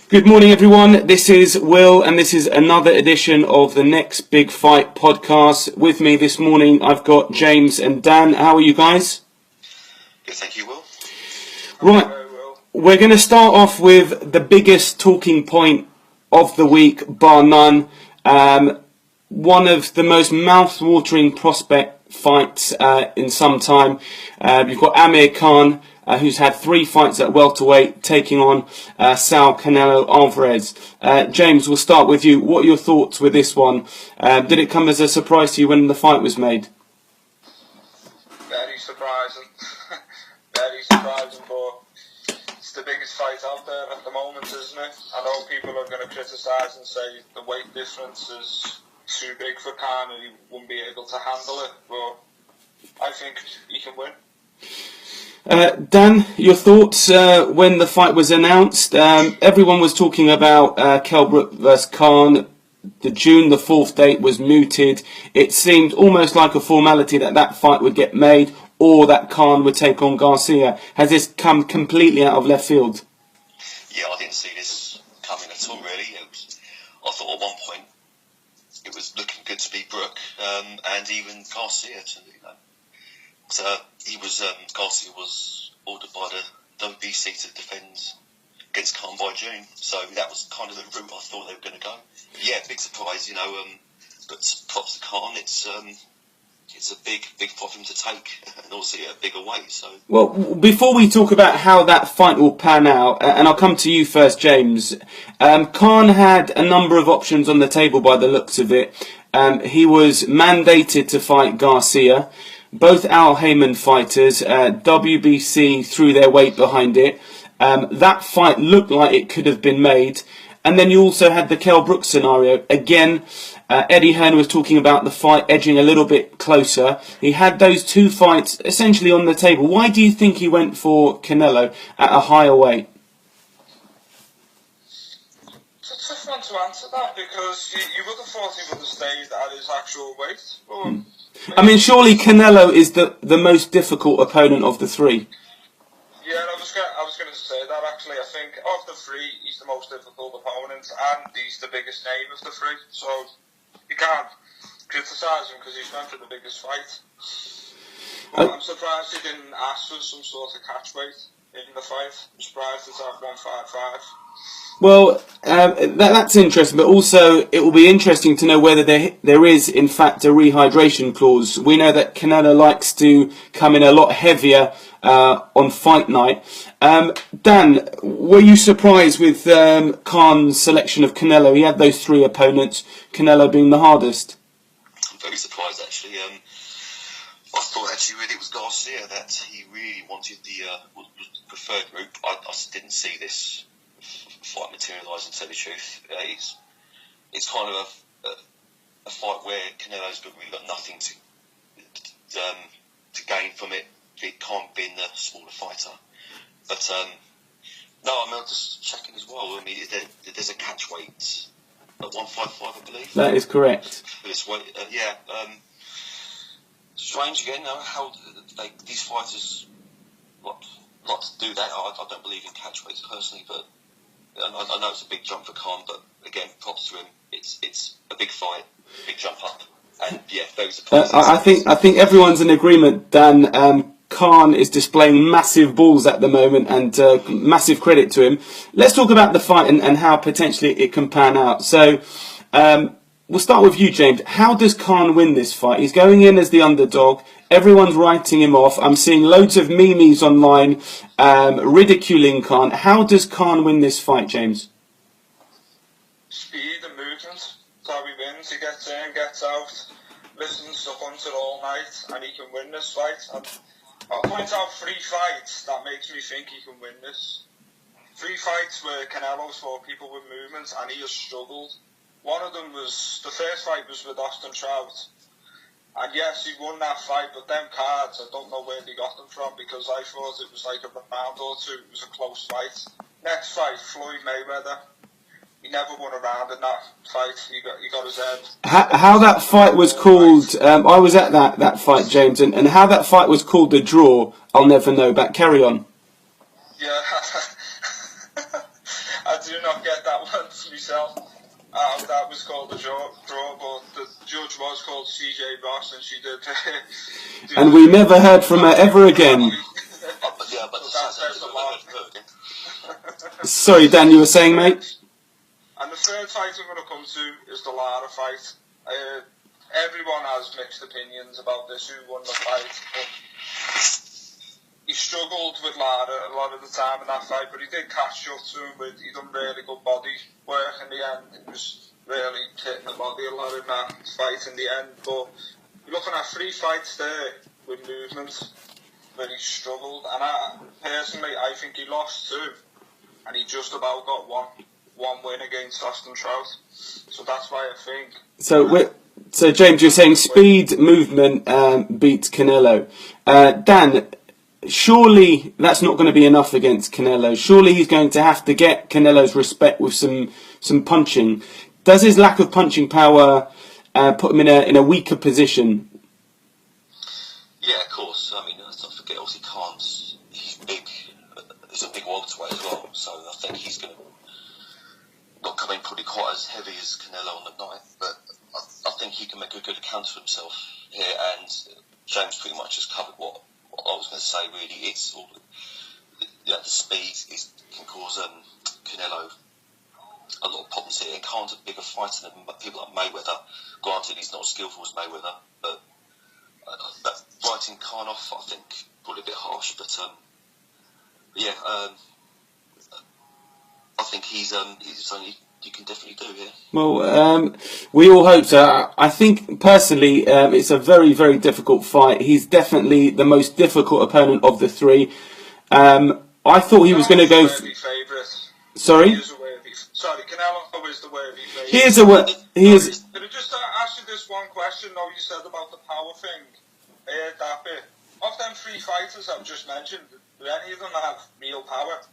Good morning, everyone. This is Will, and this is another edition of the Next Big Fight podcast. With me this morning, I've got James and Dan. How are you guys? Good, thank you, Will. Right, we're going to start off with the biggest talking point of the week, bar none. One of the most mouth-watering prospect fights in some time. You've got Amir Khan, who's had 3 fights at welterweight, taking on Saul Canelo Alvarez. James, we'll start with you. What are your thoughts with this one? Did it come as a surprise to you when the fight was made? Very surprising. Very surprising, but it's the biggest fight out there at the moment, isn't it? I know people are going to criticise and say the weight difference is too big for Khan and he won't be able to handle it, but I think he can win. Dan, your thoughts when the fight was announced? Everyone was talking about Kell Brook vs Khan. The June the 4th date was mooted. It seemed almost like a formality that fight would get made or that Khan would take on Garcia. Has this come completely out of left field? Yeah, I didn't see this coming at all, really. I thought at one point it was looking good to be Brook and even Garcia to So Garcia was ordered by the WBC to defend against Khan by June. So that was kind of the route I thought they were going to go. Yeah, big surprise, but props to Khan. It's a big fight for him to take, and also a bigger weight. So, well, before we talk about how that fight will pan out, and I'll come to you first, James. Khan had a number of options on the table by the looks of it. He was mandated to fight Garcia. Both Al Haymon fighters, WBC threw their weight behind it. That fight looked like it could have been made. And then you also had the Kell Brook scenario. Again, Eddie Hearn was talking about the fight edging a little bit closer. He had those 2 fights essentially on the table. Why do you think he went for Canelo at a higher weight? It's a tough one to answer that because you would have thought he would have stayed at his actual weight. I mean, surely Canelo is the most difficult opponent of the 3. Yeah, I was going to say that actually. I think of the 3, he's the most difficult opponent, and he's the biggest name of the 3. So you can't criticise him because he's went for the biggest fight. But I'm surprised he didn't ask for some sort of catch weight in the fight. I'm surprised it's at 155. Well, that's interesting, but also it will be interesting to know whether there is, in fact, a rehydration clause. We know that Canelo likes to come in a lot heavier on fight night. Dan, were you surprised with Khan's selection of Canelo? He had those 3 opponents, Canelo being the hardest. I'm very surprised, actually. I thought actually really it was Garcia that he really wanted the preferred route. I didn't see this fight materialise, and tell the truth. It's kind of a fight where Canelo's really got nothing to gain from it. It can't be the smaller fighter. But no, I'm just checking as well. I mean, there's a catch weight at 155, I believe. That is correct. For this weight, strange again. How these fighters like to do that. I don't believe in catch weights personally, but I know it's a big jump for Khan. But again, props to him. It's a big fight, big jump up, and yeah, very surprising. I think everyone's in agreement, Dan. Khan is displaying massive balls at the moment, and massive credit to him. Let's talk about the fight and how potentially it can pan out. So we'll start with you, James. How does Khan win this fight? He's going in as the underdog. Everyone's writing him off. I'm seeing loads of memes online ridiculing Khan. How does Khan win this fight, James? Speed and movement. That's how he wins. He gets in, gets out, listens to Hunter all night, and he can win this fight. I'll point out 3 fights that makes me think he can win this. 3 fights where Canelo's fought people with movement and he has struggled. One of them was, the first fight was with Austin Trout. And yes, he won that fight, but them cards, I don't know where they got them from because I thought it was like a round or 2. It was a close fight. Next fight, Floyd Mayweather. He never won a round in that fight. He got his head. How that fight was called, I was at that fight, James, and how that fight was called the draw, I'll never know, but carry on. Yeah, I do not get that one to myself. That was called a draw, but the judge was called CJ Ross, and she did. And we never heard from her ever again. But that says a lot. Sorry, Dan, you were saying, mate? And the third fight I'm going to come to is the Lara fight. Everyone has mixed opinions about this, who won the fight, but he struggled with Lara a lot of the time in that fight, but he did catch up to him. He done really good body work in the end. It was really hitting the body a lot in that fight in the end. But you're looking at 3 fights there with movement where he struggled, and personally I think he lost 2, and he just about got one win against Austin Trout. So that's why I think. So James, you're saying speed, movement beats Canelo. Dan, surely that's not going to be enough against Canelo. Surely he's going to have to get Canelo's respect with some punching. Does his lack of punching power put him in a weaker position? Yeah, of course. I mean, let's not forget, obviously, he's big. He's a big welterweight as well, so I think he's going to not come in probably quite as heavy as Canelo on the night, but I think he can make a good account for himself here, and James pretty much has covered what I was going to say. Really, it's all the speed can cause Canelo a lot of problems here. And Khan's a bigger fighter than people like Mayweather. Granted, he's not as skillful as Mayweather, but writing Khan off, I think, probably a bit harsh. But yeah, I think he's something you can definitely do here. Well, we all hope so. I think personally, it's a very, very difficult fight. He's definitely the most difficult opponent of the 3. I thought he was going to go. Sorry. Sorry, Canelo is the worthy favourite. He is. Can I just ask you this one question? Though you said about the power thing, that bit. Of them 3 fighters I've just mentioned, do any of them have real power?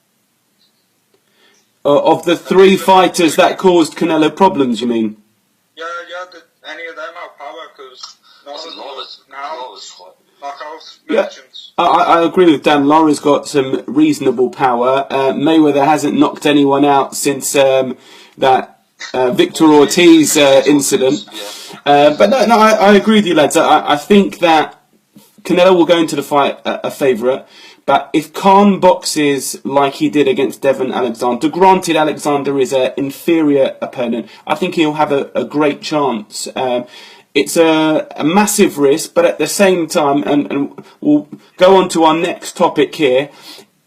Of the 3 fighters that caused Canelo problems, you mean? Yeah. Did any of them have power? Because none of them now knockout merchants. I agree with Dan. Lara's got some reasonable power. Mayweather hasn't knocked anyone out since that Victor Ortiz incident. But no, I agree with you, lads. I think that Canelo will go into the fight a favourite. But if Khan boxes like he did against Devon Alexander, granted Alexander is an inferior opponent, I think he'll have a great chance. It's a massive risk, but at the same time, and we'll go on to our next topic here,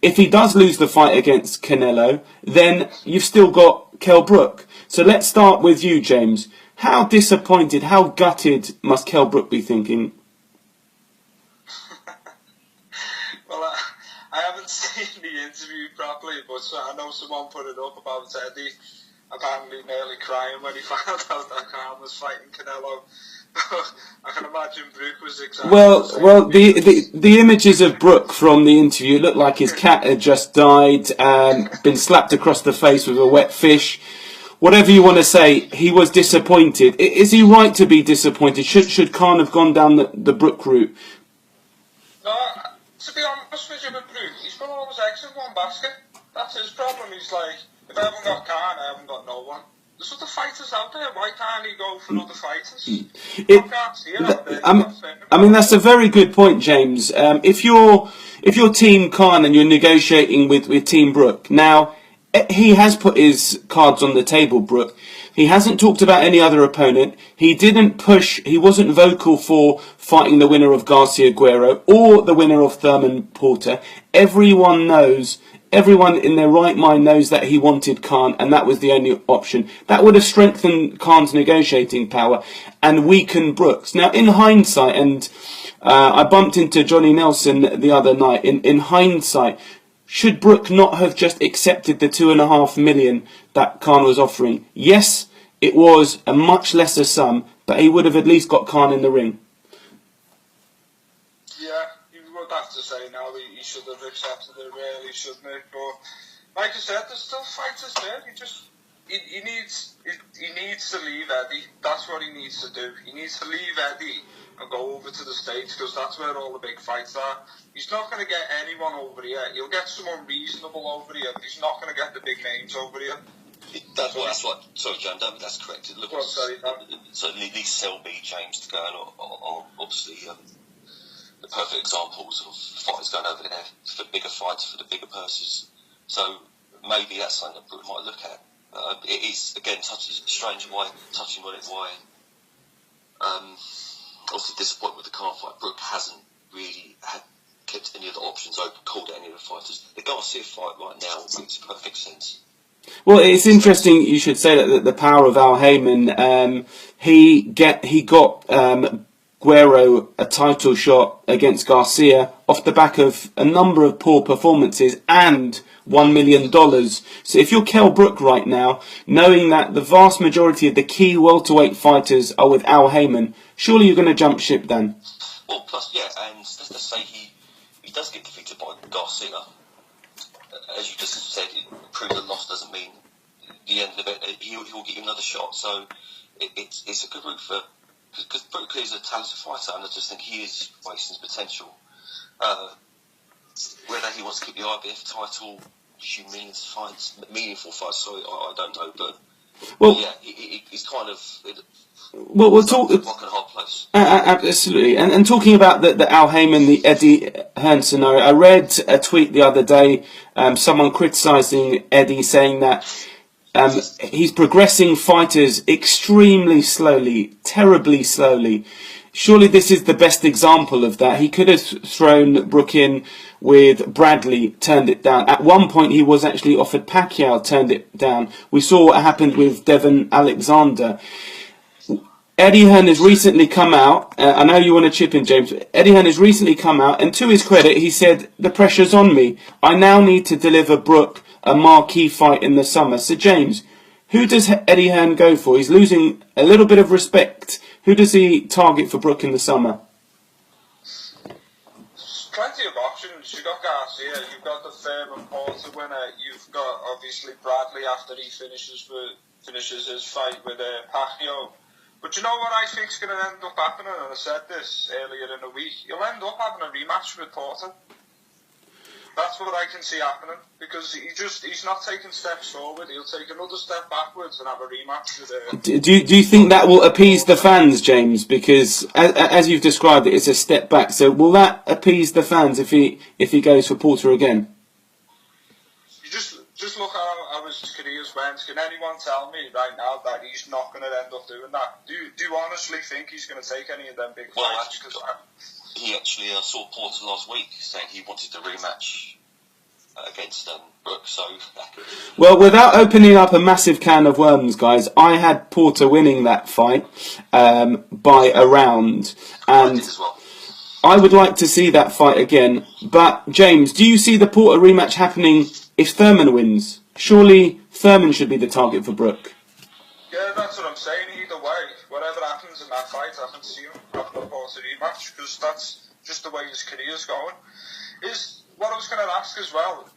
if he does lose the fight against Canelo, then you've still got Kell Brook. So let's start with you, James. How disappointed, how gutted must Kell Brook be thinking? Well, I haven't seen the interview properly, but I know someone put it up about Eddie apparently nearly crying when he found out that Khan was fighting Canelo. I can imagine Brook was exactly the images of Brook from the interview looked like his cat had just died, been slapped across the face with a wet fish. Whatever you want to say, he was disappointed. Is he right to be disappointed? Should Khan have gone down the Brook route? No, to be honest with you with Brook, he's got all his eggs in one basket. That's his problem. He's like, if I haven't got Khan, I haven't got no one. There's other fighters out there. Why can't he go for other fighters? I mean, that's a very good point, James. If you're Team Khan and you're negotiating with Team Brook, now he has put his cards on the table, Brook. He hasn't talked about any other opponent. He didn't push. He wasn't vocal for fighting the winner of Garcia Guerrero or the winner of Thurman Porter. Everyone in their right mind knows that he wanted Khan, and that was the only option. That would have strengthened Khan's negotiating power and weakened Brooks. Now, in hindsight, and I bumped into Johnny Nelson the other night, in hindsight, should Brook not have just accepted the $2.5 million that Khan was offering? Yes, it was a much lesser sum, but he would have at least got Khan in the ring. Have to say now he should have accepted it, really, shouldn't he? But like I said, there's still fighters there. He needs to leave Eddie. That's what he needs to do. He needs to leave Eddie and go over to the States, because that's where all the big fights are. He's not going to get anyone over here. He'll get someone reasonable over here, but he's not going to get the big names over here. That's what. Sorry, John, that's correct. Look, Well, sorry, so at least Selby, James, to go are obviously the perfect examples of fighters going over there for bigger fights, for the bigger purses. So maybe that's something that Brooke might look at. It is, again, strange touching on it, why obviously disappointed with the Khan fight. Brooke hasn't really kept any of the options open, called any of the fighters. The Garcia fight right now makes perfect sense. Well, it's interesting you should say that the power of Al Heyman. He got Guerrero a title shot against Garcia off the back of a number of poor performances and $1 million. So if you're Kell Brook right now, knowing that the vast majority of the key welterweight fighters are with Al Heyman, surely you're going to jump ship then? Well, plus, yeah, and let's just say he does get defeated by Garcia. As you just said, prove the loss doesn't mean the end of it. He'll get you another shot. So it's a good route for, because Brook is a talented fighter, and I just think he is wasting his potential. Whether he wants to keep the IBF title, meaningful fights. Sorry, I don't know, but yeah, he's kind of. Well, we'll talk. Rock and hard place. Absolutely, and talking about the Al Heyman, the Eddie Hearn scenario, I read a tweet the other day. Someone criticising Eddie, saying that he's progressing fighters extremely slowly, terribly slowly. Surely this is the best example of that. He could have thrown Brook in with Bradley, turned it down. At one point he was actually offered Pacquiao, turned it down. We saw what happened with Devon Alexander. Eddie Hearn has recently come out. I know you want to chip in, James. Eddie Hearn has recently come out, and to his credit, he said, the pressure's on me. I now need to deliver Brook a marquee fight in the summer. So, James, who does Eddie Hearn go for? He's losing a little bit of respect. Who does he target for Brook in the summer? There's plenty of options. You've got Garcia, you've got the Thurman Porter winner, you've got, obviously, Bradley after he finishes his fight with Pacquiao. But you know what I think is going to end up happening, and I said this earlier in the week, he'll end up having a rematch with Porter. That's what I can see happening, because he's not taking steps forward, he'll take another step backwards and have a rematch with Do you think that will appease the fans, James? Because as you've described it, it's a step back. So will that appease the fans if he goes for Porter again? You just look how his careers went. Can anyone tell me right now that he's not going to end up doing that? Do you honestly think he's going to take any of them big fights? He actually saw Porter last week saying he wanted the rematch against Brook. So, well, without opening up a massive can of worms, guys, I had Porter winning that fight by a round, and I did as well. I would like to see that fight again. But James, do you see the Porter rematch happening if Thurman wins? Surely Thurman should be the target for Brook. Yeah, that's what I'm saying. Either way, whatever happens in that fight, I can see him having a Porter rematch, because that's just the way his career's going. Is what I was going to ask as well.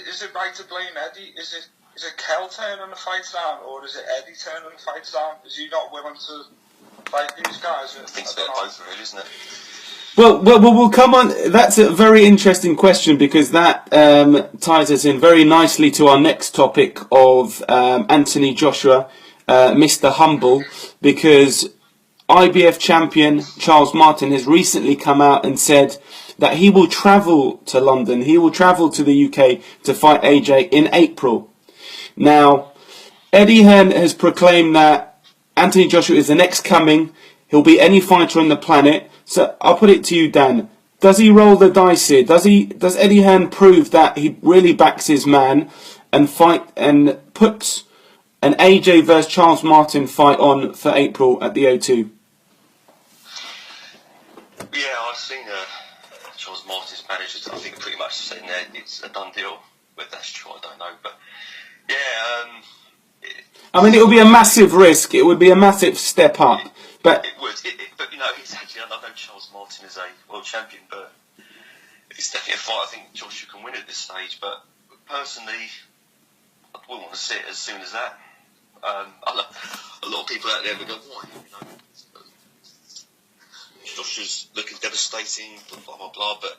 Is it right to blame Eddie? Is it Kell turning the fights down, or is it Eddie turning the fights down? Is he not willing to fight these guys? I think it's a bit of both, really, isn't it? Well, we'll come on. That's a very interesting question, because that ties us in very nicely to our next topic of Anthony Joshua, Mr. Humble, because IBF champion Charles Martin has recently come out and said that he will travel to London, he will travel to the UK to fight AJ in April. Now, Eddie Hearn has proclaimed that Anthony Joshua is the next coming. He'll beat any fighter on the planet. So I'll put it to you, Dan. Does he roll the dice here? Does Eddie Hearn prove that he really backs his man and puts an AJ versus Charles Martin fight on for April at the O2? Yeah, I've seen Charles Martin's managers. I think pretty much saying that it's a done deal. Whether that's true, I don't know. But yeah, I mean, it would be a massive risk. It would be a massive step up. But it would. But you know, it's actually, I know Charles Martin is a world champion, but it's definitely a fight I think Joshua can win at this stage. But personally, I wouldn't want to see it as soon as that. A lot of people out there would go, why? You know, Joshua's looking devastating, blah blah blah. But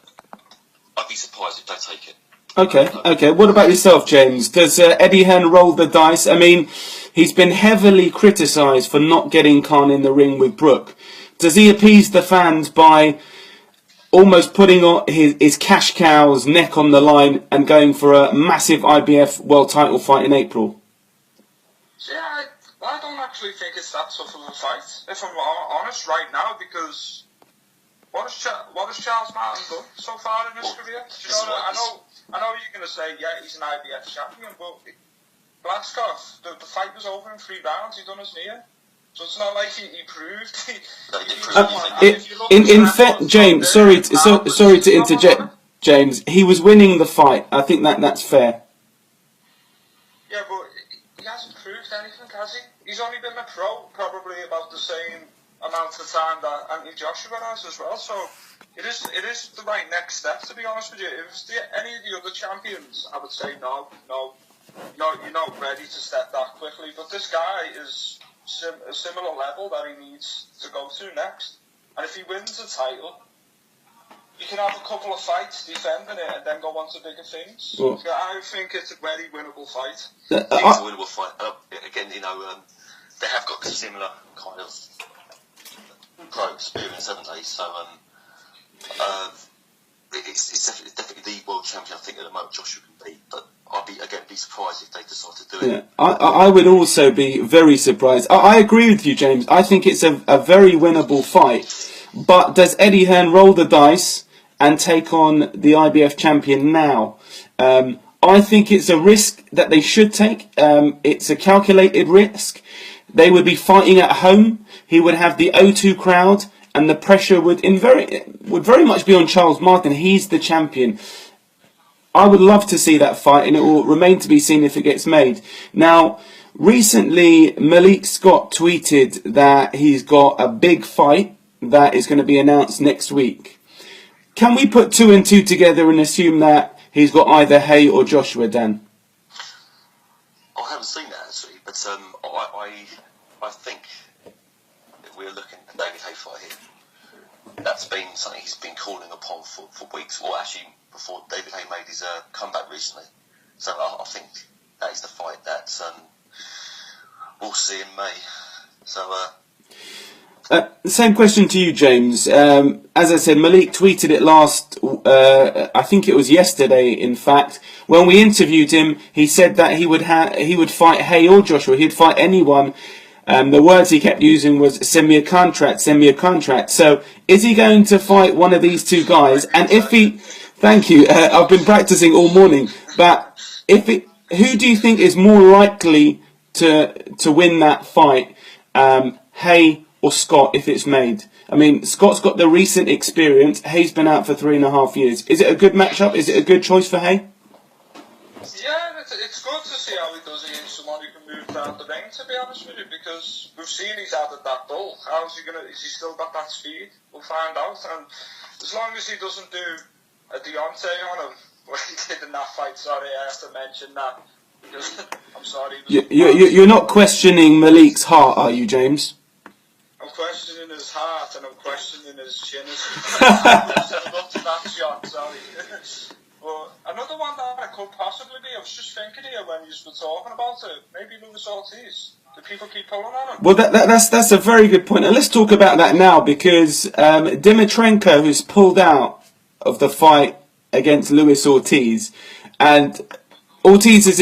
I'd be surprised if they take it. Okay. What about yourself, James? Does Eddie Hearn roll the dice? I mean, he's been heavily criticised for not getting Khan in the ring with Brook. Does he appease the fans by almost putting on his cash cow's neck on the line and going for a massive IBF world title fight in April? Yeah, I don't actually think it's that tough of a fight, if I'm honest, right now, because what has Charles Martin done so far in his career? You know, I know you're going to say, yeah, he's an IBF champion, but Blaskov, the fight was over in 3 rounds. He done his knee in. So it's not like he proved. In fact, James, sorry to interject, James. He was winning the fight. I think that's fair. Yeah, but he hasn't proved anything, has he? He's only been a pro probably about the same amount of time that Anthony Joshua has as well. So it is the right next step, to be honest with you. If it's any of the other champions, I would say no, you're not ready to step that quickly. But this guy is a similar level that he needs to go to next. And if he wins the title, he can have a couple of fights defending it and then go on to bigger things. Well, I think it's a very winnable fight. It's a winnable fight. Again, you know, they have got a similar kind of pro experience, haven't they? So it's definitely the world champion, I think, at the moment Joshua can beat. But I'd be surprised if they decide to do it. Yeah, I would also be very surprised. I agree with you, James. I think it's a very winnable fight. But does Eddie Hearn roll the dice and take on the IBF champion now? I think it's a risk that they should take. It's a calculated risk. They would be fighting at home. He would have the O2 crowd, and the pressure would very much be on Charles Martin. He's the champion. I would love to see that fight, and it will remain to be seen if it gets made. Now, recently, Malik Scott tweeted that he's got a big fight that is going to be announced next week. Can we put 2 and 2 together and assume that he's got either Hay or Joshua, Dan? I haven't seen that, actually, but I think that we're looking at David Hay fight here. That's been something he's been calling upon for weeks, or actually before David Hay made his comeback recently. So I think that is the fight that we'll see in May. So. Same question to you, James. As I said, Malik tweeted it I think it was yesterday, in fact. When we interviewed him, he said that he would fight Hay or Joshua. He'd fight anyone. The words he kept using was, send me a contract, send me a contract. So, is he going to fight one of these 2 guys? And if he... Thank you. I've been practicing all morning. But who do you think is more likely to win that fight? Hay or Scott, if it's made? I mean, Scott's got the recent experience. Hay's been out for 3.5 years. Is it a good matchup? Is it a good choice for Hay? Yeah, it's good to see how he does against someone who can move down the ring, to be honest with you, because we've seen he's added that bull. Is he still got that speed? We'll find out. And as long as he doesn't do a Deontay on him, what he did in that fight, sorry, I have to mention that, because I'm sorry. You're not questioning Malik's heart, are you, James? I'm questioning his heart and I'm questioning his chin. I love that shot, sorry. But another one that I could possibly be, I was just thinking here when you were talking about it, maybe Luis Ortiz. Do people keep pulling on him? Well, that's a very good point. And let's talk about that now, because Dimitrenko, who's pulled out of the fight against Luis Ortiz, and Ortiz is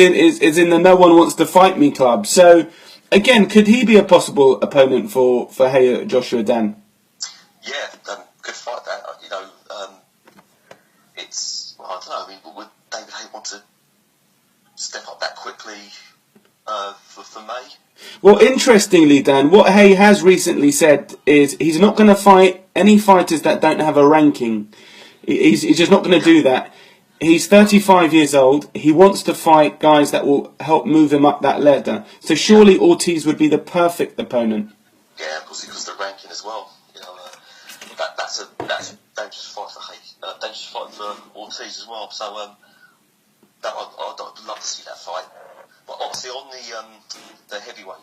in the no one wants to fight me club. So again, could he be a possible opponent for Hay Joshua, Dan? Yeah, good fight that. You know, I don't know. I mean, would David Hay want to step up that quickly for May? Well, interestingly, Dan, what Hay has recently said is he's not going to fight any fighters that don't have a ranking. He's just not going to do that. He's 35 years old. He wants to fight guys that will help move him up that ladder. So surely Ortiz would be the perfect opponent. Yeah, of course, because the ranking as well. You know, that's a dangerous fight for Hay. Dangerous fight for Ortiz as well. So I'd love to see that fight. But obviously on the heavyweight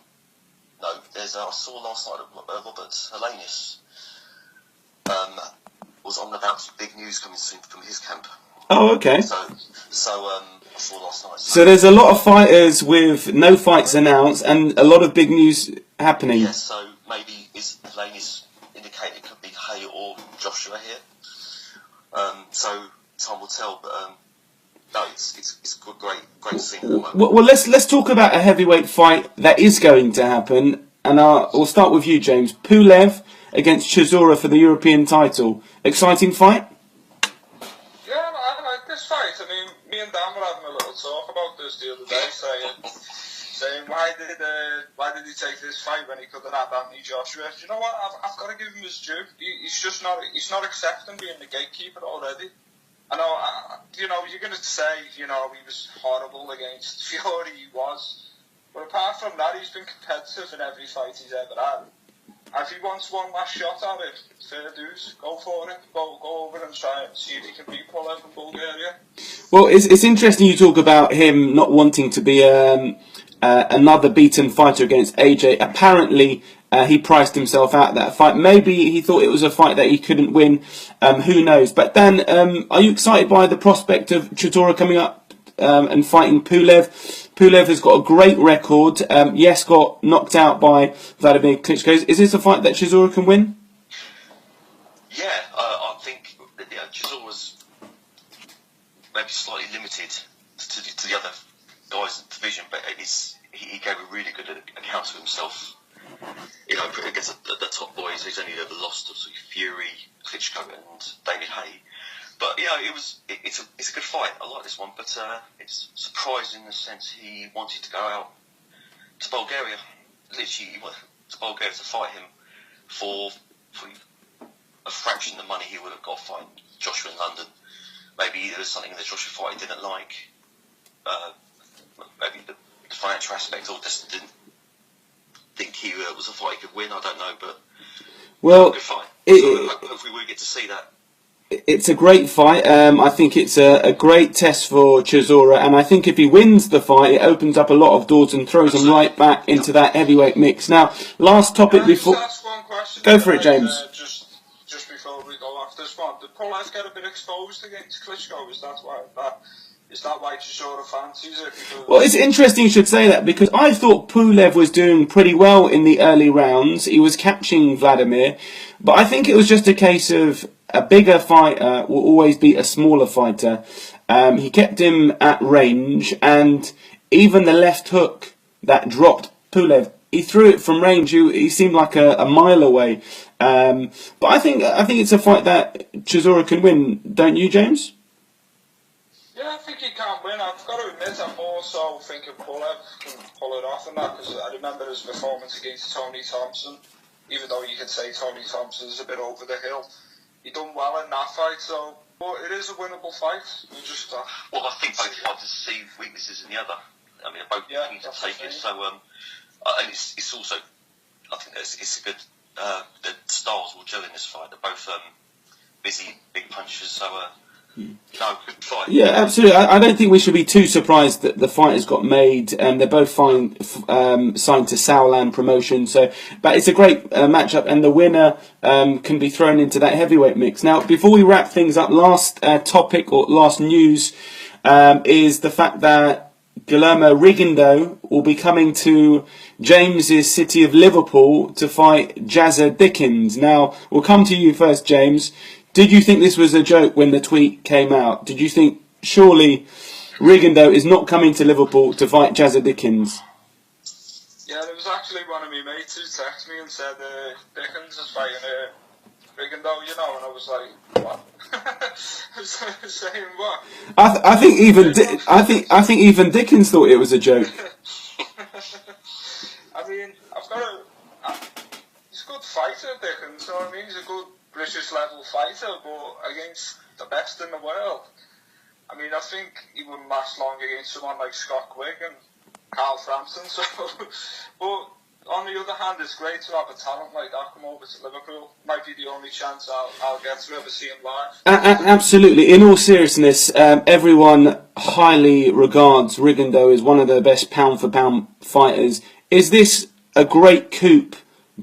note, I saw last night that Robert Helenis was on about big news coming soon from his camp. Oh, okay. So I saw last night. So there's a lot of fighters with no fights announced and a lot of big news happening. Yes, so maybe Lane is indicating it could be Hay or Joshua here. So time will tell, but no, it's great scene at the moment. Well, let's talk about a heavyweight fight that is going to happen, and we'll start with you, James. Pulev against Chisora for the European title. Exciting fight. Yeah, I like this fight. I mean, me and Dan were having a little talk about this the other day, saying why did he take this fight when he could have had Anthony Joshua? Do you know what? I've got to give him his due. He's not accepting being the gatekeeper already. I know, you're going to say, he was horrible against Fury, he was. But apart from that, he's been competitive in every fight he's ever had. And if he wants one last shot at it, fair dues, go for it. Go over and try and see if he can beat Pulev in Bulgaria. Well, it's interesting you talk about him not wanting to be another beaten fighter against AJ. Apparently, he priced himself out of that fight. Maybe he thought it was a fight that he couldn't win. Who knows? But Dan, are you excited by the prospect of Chisora coming up and fighting Pulev? Pulev has got a great record. Yes, got knocked out by Vladimir Klitschko. Is this a fight that Chisora can win? Yeah, I think Chisora's maybe slightly limited to the other guys in the division, but he gave a really good account of himself. Against the top boys, he's only ever lost to Fury, Klitschko, and David Hay. But it's a good fight. I like this one, but it's surprising in the sense he wanted to go out to Bulgaria. Literally, he went to Bulgaria to fight him for a fraction of the money he would have got fighting Joshua in London. Maybe there was something in the Joshua fight he didn't like. Maybe the financial aspect, or just didn't think he was a fight he could win. I don't know, but a good fight. Hopefully we get to see that. It's a great fight. I think it's a great test for Chisora, and I think if he wins the fight, it opens up a lot of doors and throws him right back into that heavyweight mix. Now, last topic before. Just one question. Go for it, James. Just before we go off this one, did Pulev get a bit exposed against Klitschko? Is that why Chisora fancies it? Well, it's interesting you should say that, because I thought Pulev was doing pretty well in the early rounds. He was catching Vladimir, but I think it was just a case of a bigger fighter will always beat a smaller fighter. He kept him at range, and even the left hook that dropped Pulev, he threw it from range. He seemed like a mile away. But I think it's a fight that Chisora can win, don't you, James? Yeah, I think he can win. I've got to admit, I'm also thinking Pulev can pull it off in that, because I remember his performance against Tony Thompson. Even though you could say Tony Thompson's a bit over the hill, he done well in that fight. So, but it is a winnable fight. Well, I think both fighters see weaknesses in the other. I mean, both keen to take it. So, and it's also, I think it's a good. The styles will gel in this fight. They're both busy, big punchers. So. No, good fight. Yeah, absolutely. I don't think we should be too surprised that the fight has got made, and they're both signed to Sauerland Promotion. So, but it's a great matchup, and the winner can be thrown into that heavyweight mix. Now, before we wrap things up, last topic or last news is the fact that Guillermo Rigondeaux will be coming to James's city of Liverpool to fight Jazza Dickens. Now, we'll come to you first, James. Did you think this was a joke when the tweet came out? Did you think, surely, Rigondeaux is not coming to Liverpool to fight Jazza Dickens? Yeah, there was actually one of my mates who texted me and said Dickens is fighting Rigondeaux, and I was like, what? I was saying what? I think even Dickens thought it was a joke. I mean, he's a good fighter, Dickens. So I mean, he's a good British level fighter, but against the best in the world. I mean, I think he wouldn't last long against someone like Scott Quick and Carl Frampton. So, but on the other hand, it's great to have a talent like that come over to Liverpool. Might be the only chance I'll get to ever see him live. Absolutely. In all seriousness, everyone highly regards Rigondeaux as one of the best pound-for-pound fighters. Is this a great coup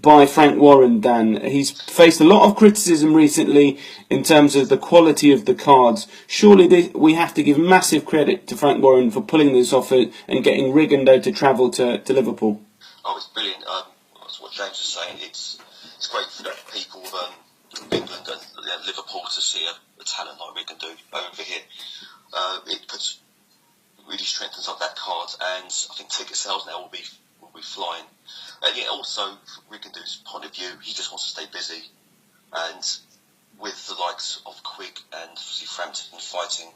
by Frank Warren, Dan? He's faced a lot of criticism recently in terms of the quality of the cards. Surely we have to give massive credit to Frank Warren for pulling this off and getting Rigondeaux to travel to Liverpool. Oh, it's brilliant. That's what James was saying. It's great for the people of England and Liverpool to see a talent like Rigondeaux over here. It really strengthens up that card, and I think ticket sales now will be flying. Also, from Rigondeaux's point of view, he just wants to stay busy, and with the likes of Quigg and obviously Frampton fighting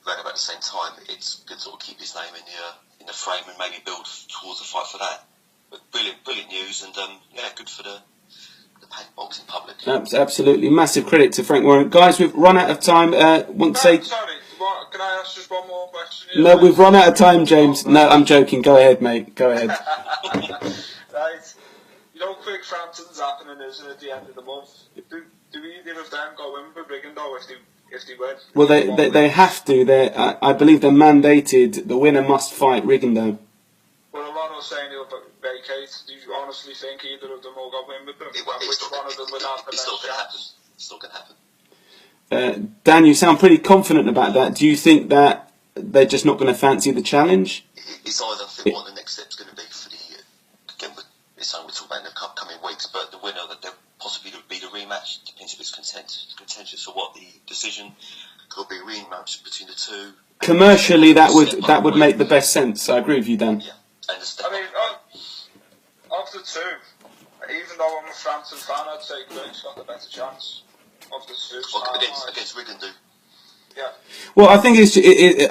around about the same time, it's good to sort of keep his name in the frame and maybe build towards a fight for that. But brilliant news, and good for the boxing public. Absolutely, massive credit to Frank Warren. Guys, we've run out of time. Sorry, can I ask just one more question? No, we've run out of time, James. No, I'm joking. Go ahead, mate. Go ahead. Right. Quigg Frampton's happening, isn't it, at the end of the month? Do either of them go in with Rigondeaux if they win? Well, they have to. I believe they're mandated. The winner must fight Rigondeaux. Well, a lot are saying he'll vacate. Do you honestly think either of them will go in with them? Which one of them would have the best chance? It's still going to happen. Dan, you sound pretty confident about that. Do you think that they're just not going to fancy the challenge? It's either, I think, what the next step's going to be for the, again, it's something we'll talk about in the coming weeks, but the winner, that there possibly would be the rematch. Depends if it's contentious or what the decision. Could be a rematch between the two. Commercially, that would make the best sense. I agree with you, Dan. Yeah. I mean, of the two, even though I'm a Frampton fan, I'd say Quigg's got the better chance of the two. Against Rigondeaux. Yeah. Well, I think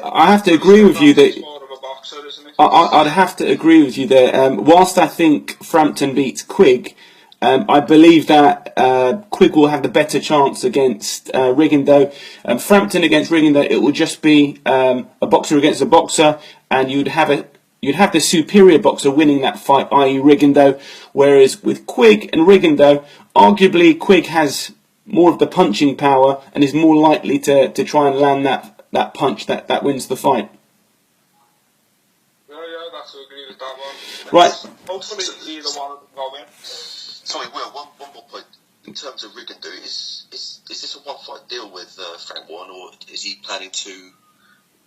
I have to agree with you that. More of a boxer, isn't he? I'd have to agree with you there. Whilst I think Frampton beats Quigg, I believe that Quigg will have the better chance against Rigondeaux. Frampton against Rigondeaux, it will just be a boxer against a boxer, and you'd have the superior boxer winning that fight, i.e. Rigondeaux. Whereas with Quigg and Rigondeaux, arguably Quigg has more of the punching power and is more likely to try and land that punch that wins the fight. Yeah, that's to agree with that one. Right. Hopefully either one of them go in. Sorry, Will, one more point. In terms of Rigondeaux, is this a one-fight deal with Frank Warren, or is he planning to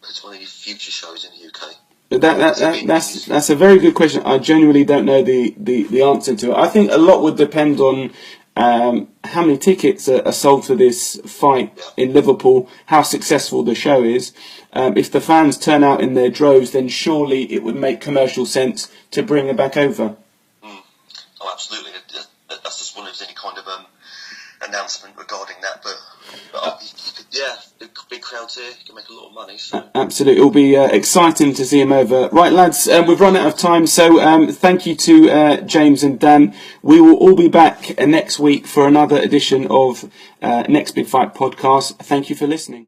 put on any future shows in the UK? That's a very good question. I genuinely don't know the answer to it. I think a lot would depend on how many tickets are sold for this fight in Liverpool, how successful the show is. If the fans turn out in their droves, then surely it would make commercial sense to bring it back over. Oh, absolutely. That's just wondering if there's any kind of announcement regarding that. But big crowds here, you can make a lot of money. So. Absolutely, it'll be exciting to see him over. Right, lads, we've run out of time, so thank you to James and Dan. We will all be back next week for another edition of Next Big Fight podcast. Thank you for listening.